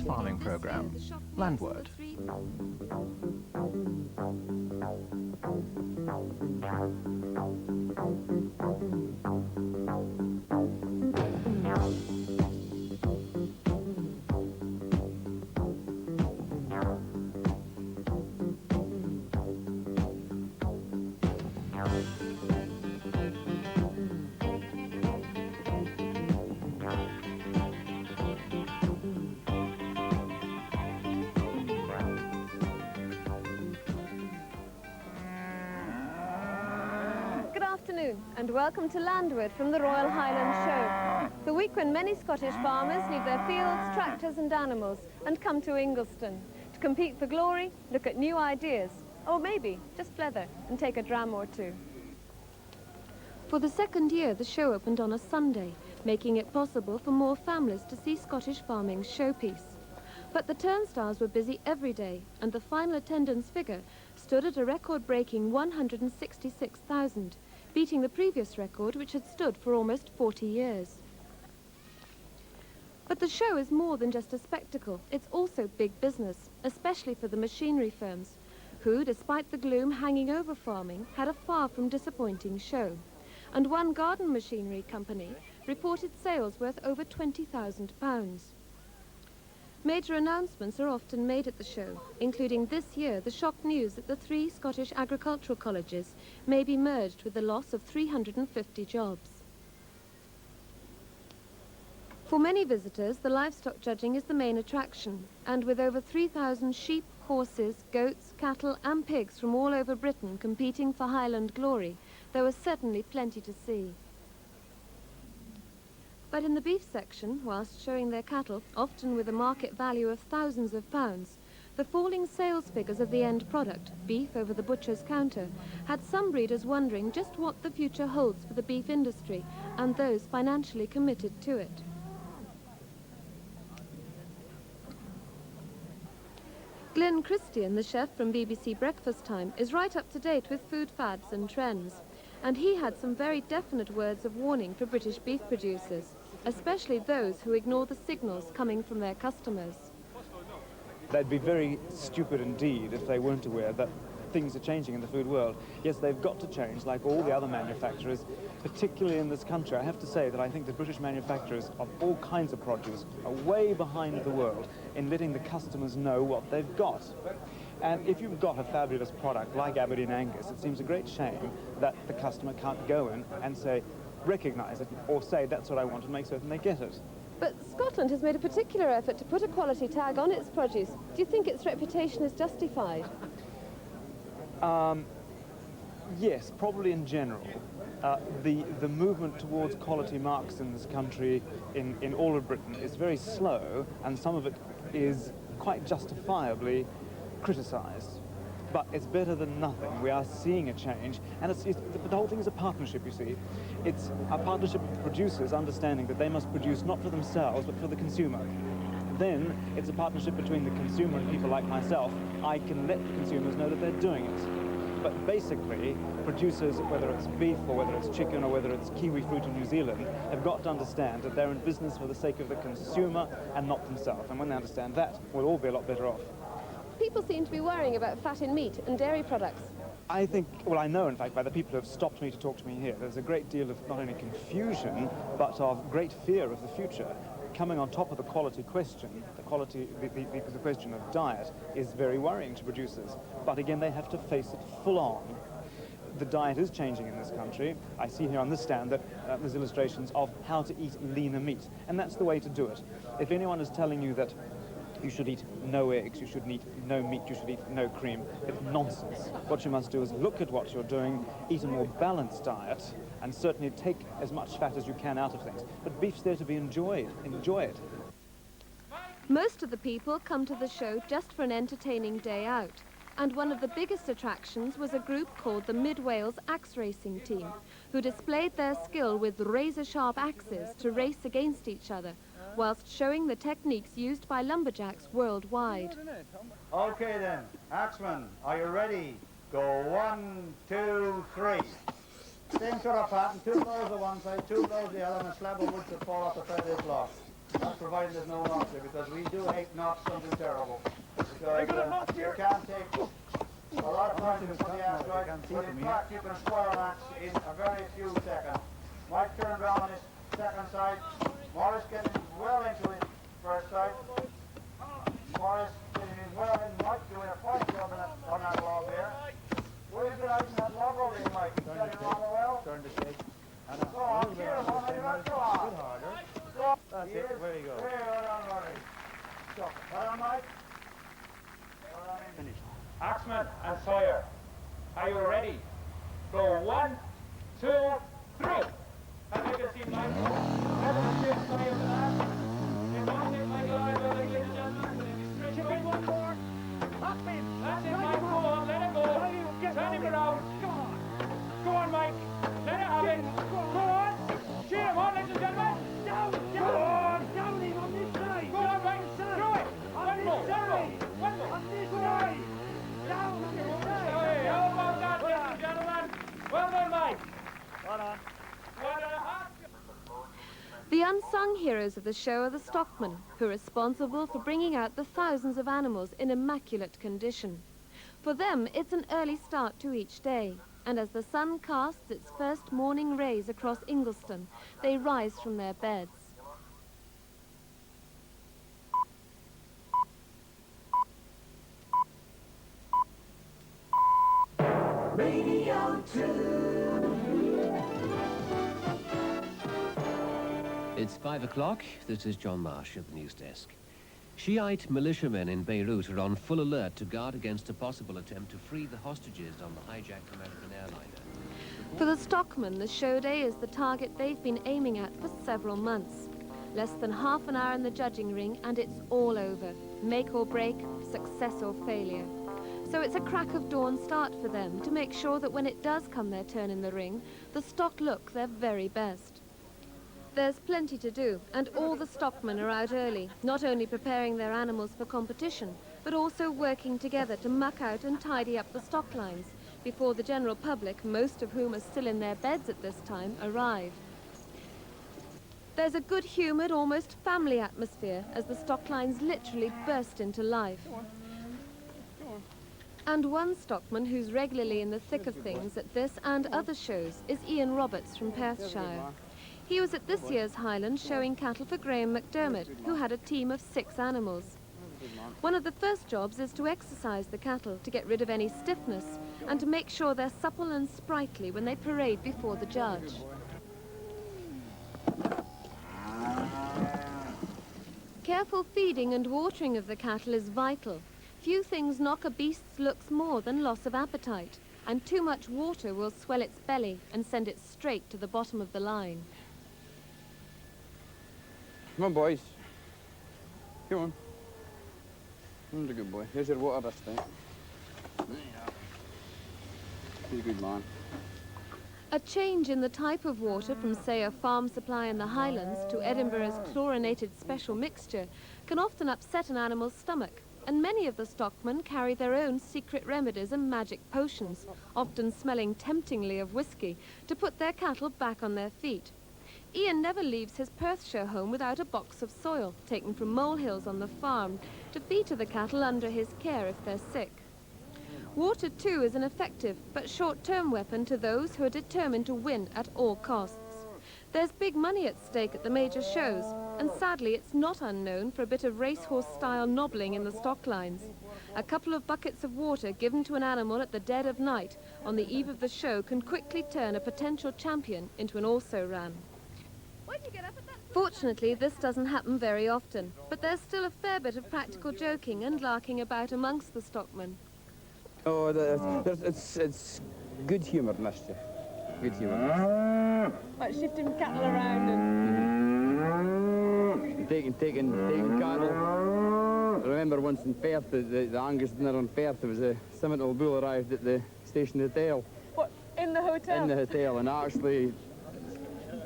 Farming program, Landward. And welcome to Landward from the Royal Highland Show, the week when many Scottish farmers leave their fields, tractors and animals and come to Ingliston to compete for glory, look at new ideas, or maybe just leather and take a dram or two. For the second year, the show opened on a Sunday, making it possible for more families to see Scottish farming's showpiece. But the turnstiles were busy every day, and the final attendance figure stood at a record-breaking 166,000, beating the previous record, which had stood for almost 40 years. But the show is more than just a spectacle. It's also big business, especially for the machinery firms, who, despite the gloom hanging over farming, had a far from disappointing show. And one garden machinery company reported sales worth over £20,000. Major announcements are often made at the show, including this year the shock news that the 3 Scottish agricultural colleges may be merged with the loss of 350 jobs. For many visitors, the livestock judging is the main attraction, and with over 3,000 sheep, horses, goats, cattle and pigs from all over Britain competing for Highland glory, there was certainly plenty to see. But in the beef section, whilst showing their cattle, often with a market value of thousands of pounds, the falling sales figures of the end product, beef over the butcher's counter, had some breeders wondering just what the future holds for the beef industry and those financially committed to it. Glyn Christian, the chef from BBC Breakfast Time, is right up to date with food fads and trends. And he had some very definite words of warning for British beef producers, especially those who ignore the signals coming from their customers. They'd be very stupid indeed if they weren't aware that things are changing in the food world. Yes, they've got to change like all the other manufacturers, particularly in this country. I have to say that I think the British manufacturers of all kinds of produce are way behind the world in letting the customers know what they've got. And if you've got a fabulous product like Aberdeen Angus, it seems a great shame that the customer can't go in and say, recognise it, or say that's what I want and make certain they get it. But Scotland has made a particular effort to put a quality tag on its produce. Do you think its reputation is justified? Yes, probably in general. The movement towards quality marks in this country, in all of Britain, is very slow, and some of it is quite justifiably criticised. But it's better than nothing. We are seeing a change, and the whole thing is a partnership, you see. It's a partnership of producers understanding that they must produce not for themselves, but for the consumer. Then it's a partnership between the consumer and people like myself. I can let the consumers know that they're doing it. But basically, producers, whether it's beef or whether it's chicken or whether it's kiwi fruit in New Zealand, have got to understand that they're in business for the sake of the consumer and not themselves. And when they understand that, we'll all be a lot better off. People seem to be worrying about fat in meat and dairy products. I think, well, I know, in fact, by the people who have stopped me to talk to me here, there's a great deal of not only confusion, but of great fear of the future. Coming on top of the quality question, the question of diet is very worrying to producers. But again, they have to face it full on. The diet is changing in this country. I see here on this stand that there's illustrations of how to eat leaner meat, and that's the way to do it. If anyone is telling you that you should eat no eggs, you should eat no meat, you should eat no cream, it's nonsense. What you must do is look at what you're doing, eat a more balanced diet, and certainly take as much fat as you can out of things. But beef's there to be enjoyed. Enjoy it. Most of the people come to the show just for an entertaining day out. And one of the biggest attractions was a group called the Mid Wales Axe Racing Team, who displayed their skill with razor-sharp axes to race against each other, whilst showing the techniques used by lumberjacks worldwide. Okay then, axemen, are you ready? Go 1, 2, 3. Same sort of pattern, 2 blows on one side, 2 blows the other, and a slab of wood to fall off the thread of this block. That's provided there's no knots here, because we do hate knots, something terrible. Because you can't take a lot of time to put the axe right, but in fact you can spoil an axe in a very few seconds. Mike turned round on his second side, Morris getting well into his first side. Morris getting in well in, Mike doing a fine job on that log there. Where's the ice in that log over there, Mike? Turn to shake. Turn to shake. Go on, cheer him on, go on. A bit harder. That's it, very good. Well on, Murray. Well on, Mike. Finished. Axeman and Sawyer, are you ready? Go 1, 2, 3. As you can see, Mike, head of the ship, Sawyer to that. If one take Michael Ivor, ladies and gentlemen, chip in one more. Up him. That's it, Mike, go on, let him go. Turn him around. Go on, Mike. Let him have it. Go on. Cheer him on, ladies and gentlemen. Down, go on. Down him on this side. Go on, Mike. Through it. One more. On this side. Down on this side. Hey, how about that, ladies and gentlemen? Well done, Mike. Well done. 1.5. The unsung heroes of the show are the stockmen, who are responsible for bringing out the thousands of animals in immaculate condition. For them, it's an early start to each day, and as the sun casts its first morning rays across Ingleston, they rise from their beds. Radio 2. It's 5 o'clock. This is John Marsh at the news desk. Shiite militiamen in Beirut are on full alert to guard against a possible attempt to free the hostages on the hijacked American airliner. For the stockmen, the show day is the target they've been aiming at for several months. Less than half an hour in the judging ring and it's all over. Make or break, success or failure. So it's a crack of dawn start for them to make sure that when it does come their turn in the ring, the stock look their very best. There's plenty to do, and all the stockmen are out early, not only preparing their animals for competition, but also working together to muck out and tidy up the stock lines before the general public, most of whom are still in their beds at this time, arrive. There's a good-humoured, almost family atmosphere as the stock lines literally burst into life. And one stockman who's regularly in the thick of things at this and other shows is Ian Roberts from Perthshire. He was at this year's Highland showing cattle for Graham McDermott, who had a team of 6 animals. One of the first jobs is to exercise the cattle to get rid of any stiffness and to make sure they're supple and sprightly when they parade before the judge. Careful feeding and watering of the cattle is vital. Few things knock a beast's looks more than loss of appetite, and too much water will swell its belly and send it straight to the bottom of the line. Come on, boys. Come on. You're a good boy. Here's your water this time. He's a good man. A change in the type of water from, say, a farm supply in the Highlands to Edinburgh's chlorinated special mixture can often upset an animal's stomach, and many of the stockmen carry their own secret remedies and magic potions, often smelling temptingly of whiskey, to put their cattle back on their feet. Ian never leaves his Perthshire home without a box of soil, taken from molehills on the farm, to feed to the cattle under his care if they're sick. Water, too, is an effective but short-term weapon to those who are determined to win at all costs. There's big money at stake at the major shows, and sadly it's not unknown for a bit of racehorse-style nobbling in the stock lines. A couple of buckets of water given to an animal at the dead of night on the eve of the show can quickly turn a potential champion into an also-ran. Fortunately, this doesn't happen very often, but there's still a fair bit of practical joking and larking about amongst the stockmen. Oh, it's good humour, mister. Good humour. Like shifting cattle around and... Taking cattle. remember once in Perth, the Angus dinner in Perth, there was a Simmental bull arrived at the station hotel. What, in the hotel? In the hotel, and actually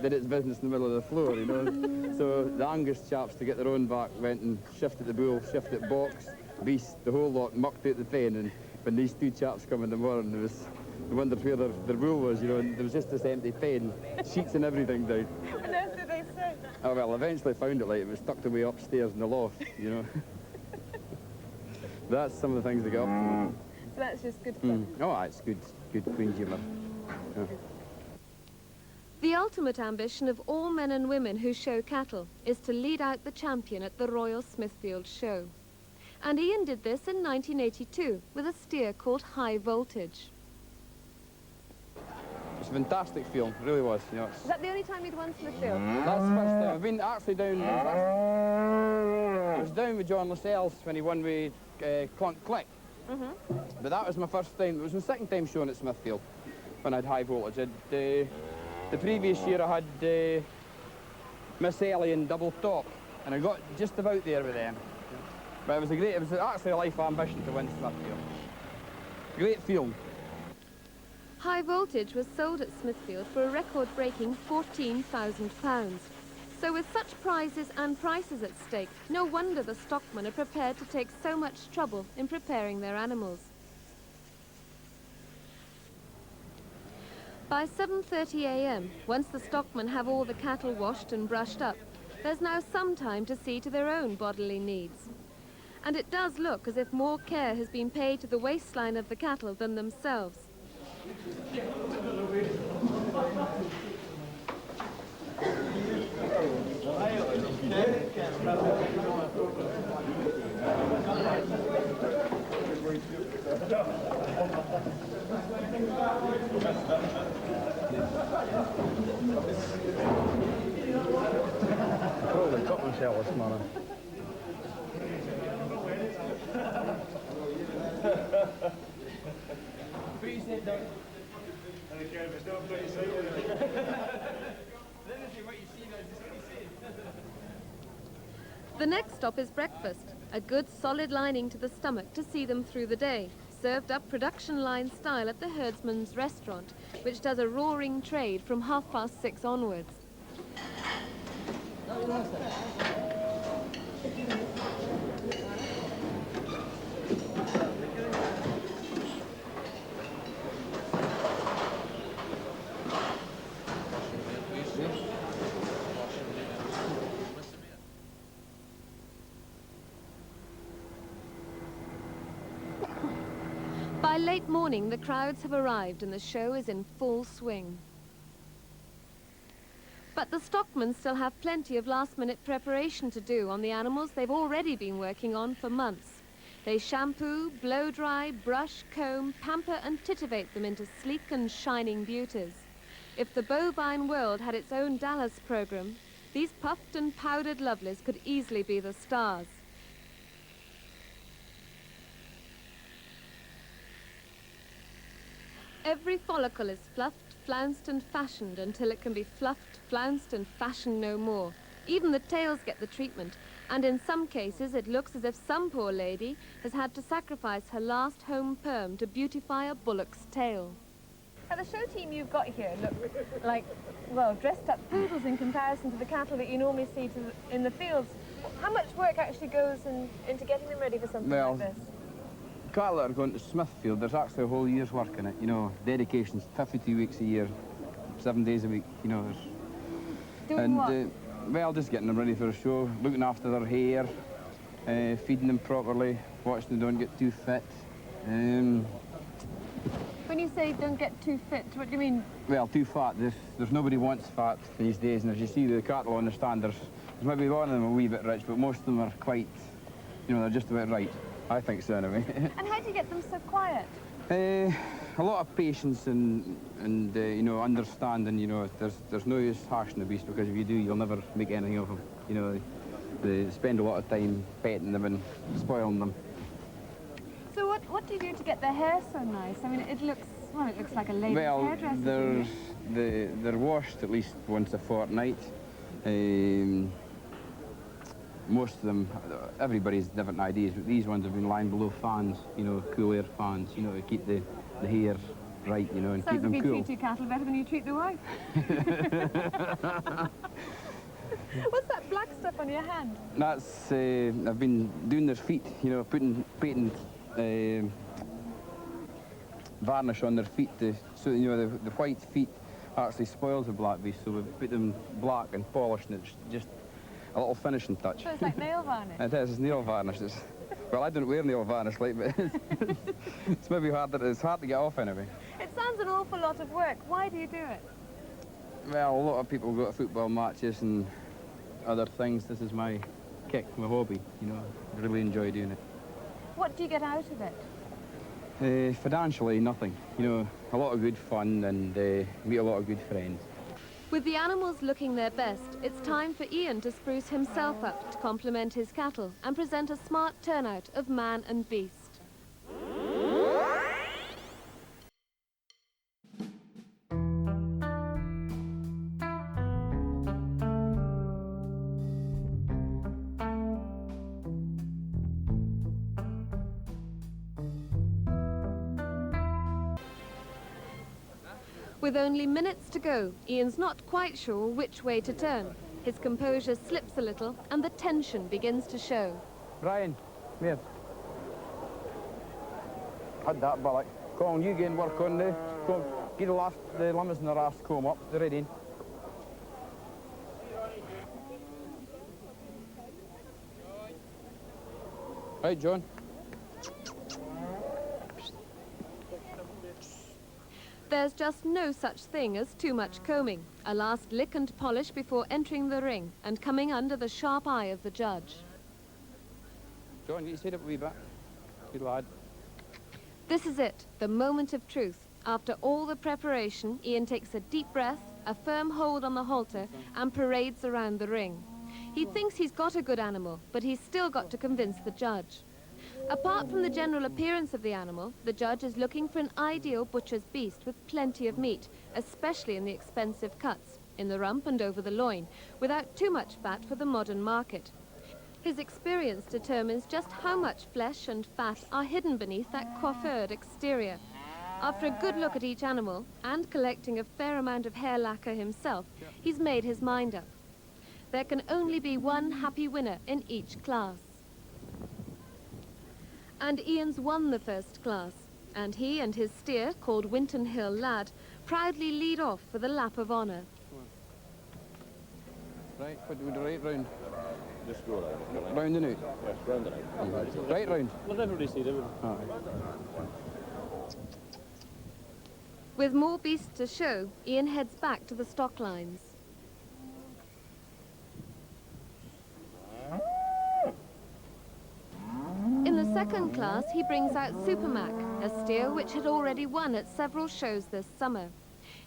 did its business in the middle of the floor, you know. So the Angus chaps, to get their own back, went and shifted the bull, shifted box, beast, the whole lot, mucked out the pen, and when these two chaps come in the morning, there was, they wondered where their bull was, you know, and there was just this empty pen, sheets and everything down. What else did they say? Oh, well, eventually found it, like, it was tucked away upstairs in the loft, you know. That's some of the things they get up to. So that's just good fun. Oh, it's good Queen's humour. Yeah. The ultimate ambition of all men and women who show cattle is to lead out the champion at the Royal Smithfield Show. And Ian did this in 1982 with a steer called High Voltage. It's a fantastic film, it really was. You know, Is that the only time you'd won Smithfield? that's the first time. I've been actually down. I was down with John Lascelles when he won with Clunk Click. But that was my first time. It was my second time showing at Smithfield when I had High Voltage. The previous year I had Miss Ellie and Double Top, and I got just about there with them. But it was actually a life ambition to win Smithfield. Great film. High Voltage was sold at Smithfield for a record-breaking £14,000. So with such prizes and prices at stake, no wonder the stockmen are prepared to take so much trouble in preparing their animals. By 7:30 a.m, once the stockmen have all the cattle washed and brushed up, there's now some time to see to their own bodily needs. And it does look as if more care has been paid to the waistline of the cattle than themselves. Probably cut myself this morning. The next stop is breakfast, a good solid lining to the stomach to see them through the day, served up production line style at the herdsman's restaurant, which does a roaring trade from 6:30 onwards. By late morning, the crowds have arrived and the show is in full swing. But the stockmen still have plenty of last-minute preparation to do on the animals they've already been working on for months. They shampoo, blow-dry, brush, comb, pamper and titivate them into sleek and shining beauties. If the bovine world had its own Dallas program, these puffed and powdered lovelies could easily be the stars. Every follicle is fluffed, flounced and fashioned until it can be fluffed, flounced and fashioned no more. Even the tails get the treatment, and in some cases it looks as if some poor lady has had to sacrifice her last home perm to beautify a bullock's tail. Now the show team you've got here look like, well, dressed up poodles in comparison to the cattle that you normally see in the fields. How much work actually goes into getting them ready for something like this? Cattle that are going to Smithfield, there's actually a whole year's work in it, you know, dedications, 52 weeks a year, 7 days a week, you know. Doing what? Well, just getting them ready for a show, looking after their hair, feeding them properly, watching them don't get too fit. When you say don't get too fit, what do you mean? Well, too fat. There's nobody wants fat these days, and as you see the cattle on the stand, there's maybe one of them a wee bit rich, but most of them are quite, you know, they're just about right. I think so, anyway. And how do you get them so quiet? A lot of patience and you know, understanding. You know, there's no use harshing the beast, because if you do, you'll never make anything of them. You know, they spend a lot of time petting them and spoiling them. So what do you do to get their hair so nice? I mean, it looks like a lady's hairdresser. They're washed at least once a fortnight. most of them, everybody's different ideas, but these ones have been lying below fans, you know, cool air fans, you know, to keep the hair right, you know, and keep them Sounds like cool. you treat your cattle better than you treat the wife. What's that black stuff on your hand? That's, I've been doing their feet, you know, painting varnish on their feet, so, you know, the white feet actually spoils the black beast, so we put them black and polished, and it's just a little finishing touch. So it's like nail varnish? It is, it's nail varnish. Well, I don't wear nail varnish, like, but it's maybe hard to get off anyway. It sounds an awful lot of work. Why do you do it? Well, a lot of people go to football matches and other things. This is my kick, my hobby, you know. I really enjoy doing it. What do you get out of it? Financially, nothing. You know, a lot of good fun and meet a lot of good friends. With the animals looking their best, it's time for Ian to spruce himself up to complement his cattle and present a smart turnout of man and beast. With only minutes to go, Ian's not quite sure which way to turn. His composure slips a little and the tension begins to show. Brian, come here. Had that ballock. Come on, you get and work on the... Come on, get the limbers and the last comb up. They're ready. Right, John. There's just no such thing as too much combing. A last lick and polish before entering the ring and coming under the sharp eye of the judge. John, get your head up a wee bit. Good lad. This is it, the moment of truth. After all the preparation, Ian takes a deep breath, a firm hold on the halter, and parades around the ring. He thinks he's got a good animal, but he's still got to convince the judge. Apart from the general appearance of the animal, the judge is looking for an ideal butcher's beast with plenty of meat, especially in the expensive cuts, in the rump and over the loin, without too much fat for the modern market. His experience determines just how much flesh and fat are hidden beneath that coiffured exterior. After a good look at each animal, and collecting a fair amount of hair lacquer himself, he's made his mind up. There can only be one happy winner in each class. And Ian's won the first class, and he and his steer, called Winton Hill Lad, proudly lead off for the lap of honour. Right, what do we do right round? Just go round. Round and out? Yes, round and out. Right round? We'll never really see them. Aye. With more beasts to show, Ian heads back to the stock lines. In the second class, he brings out Supermac, a steer which had already won at several shows this summer.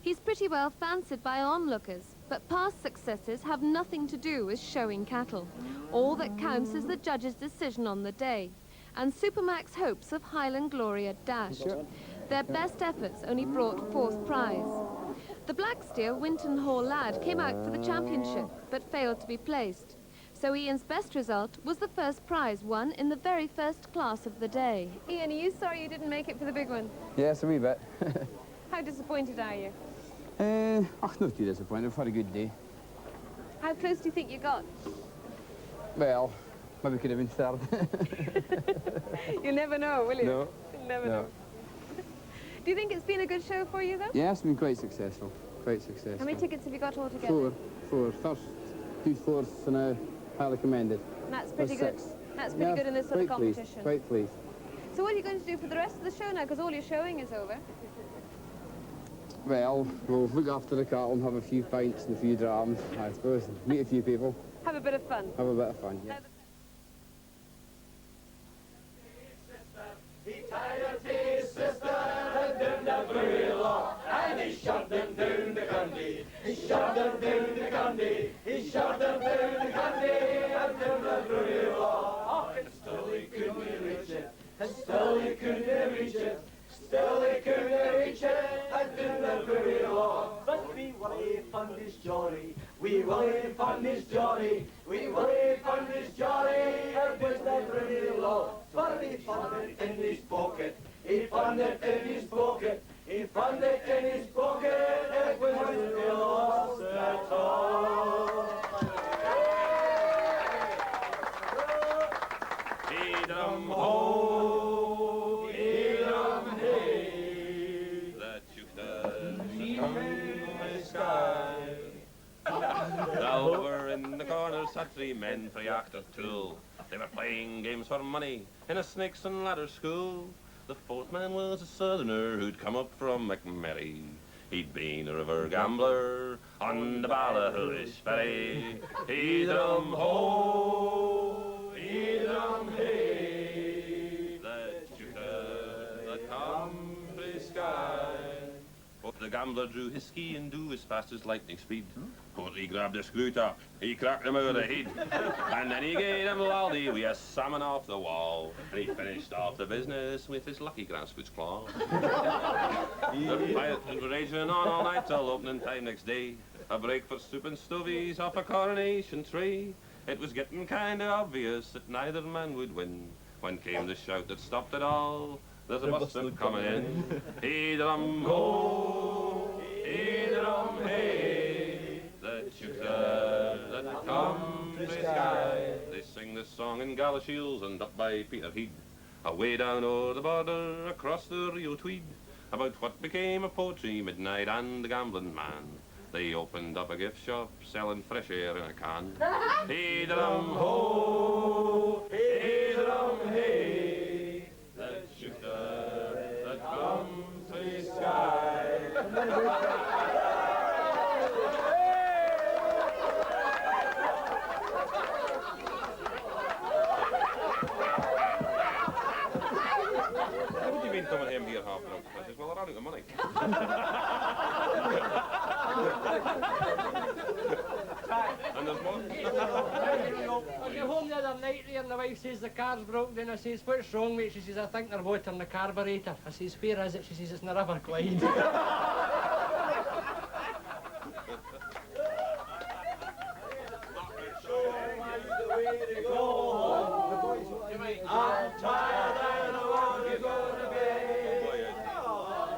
He's pretty well fancied by onlookers, but past successes have nothing to do with showing cattle. All that counts is the judge's decision on the day, and Supermac's hopes of Highland glory are dashed. Their best efforts only brought fourth prize. The black steer, Winton Hall Lad, came out for the championship, but failed to be placed. So Ian's best result was the first prize won in the very first class of the day. Ian, are you sorry you didn't make it for the big one? Yes, a wee bit. How disappointed are you? Not too disappointed. I've had a good day. How close do you think you got? Well, maybe could have been third. You'll never know, will you? No. You'll never know. Do you think it's been a good show for you, though? Yeah, it's been quite successful. Quite successful. How many tickets have you got altogether? Four. First, 2 fourths, and a highly commended. And that's pretty good. 6. That's pretty good in this sort of competition. Pleased, quite pleased. So what are you going to do for the rest of the show now? Because all your showing is over. Well, we'll look after the cattle and have a few pints and a few drams, I suppose, and meet a few people. Have a bit of fun. Have a bit of fun, yeah. He tied his sister down the Brullock, and he shoved them down the Gundy. He shoved them down the Gundy. He shoved them down the Gundy and down the Brullock. And still he couldn't reach it. And still he couldn't reach it. Still he couldn't reach it and down the Brullock. But we Willie found his Johnny. We Willie found his Johnny. We Willie found his Johnny. had 3 men for after tool. They were playing games for money in a snakes and ladder school. The 4th man was a southerner who'd come up from McMurray. He'd been a river gambler on the Ballahullish ferry. He-drum-ho, he-drum-hey, the shooter, the country sky. But the gambler drew his ski and do as fast as lightning speed. But he grabbed a screw top, he cracked him over the head. And then he gave him laldy with a salmon off the wall. And he finished off the business with his lucky grassfoot's claw. The fight was raging on all night till opening time next day. A break for soup and stovies off a coronation tree. It was getting kinda obvious that neither man would win. When came the shout that stopped it all, there's a bustin' coming in. He-drum-ho, he-drum-hey, the shooter, the country sky. They sing this song in Galashiels and up by Peterhead, away down o'er the border across the Rio Tweed, about what became of poetry, midnight and the gambling man. They opened up a gift shop selling fresh air in a can. He-drum-ho, he-drum-hey, the shooter, the country sky. What do you mean coming home here half drunk? I says, well, I ran out of money. And there's more. I came home the other night there and the wife says the car's broken down. I says, what's wrong, mate? She says, I think they're watering the carburetor. I says, where is it? She says, it's in the River Clyde. I'm tired and I want to go to bed.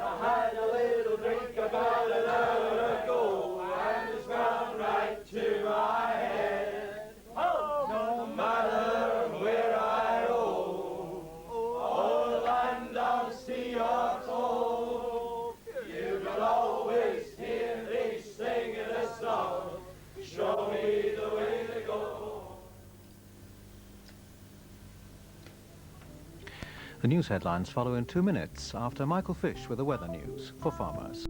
I had a little drink about an hour ago and it's gone right to my head. No matter where I roam, or land, on sea or toll, you will always hear me singing a song. Show me the way to go. The news headlines follow in 2 minutes after Michael Fish with the weather news for farmers.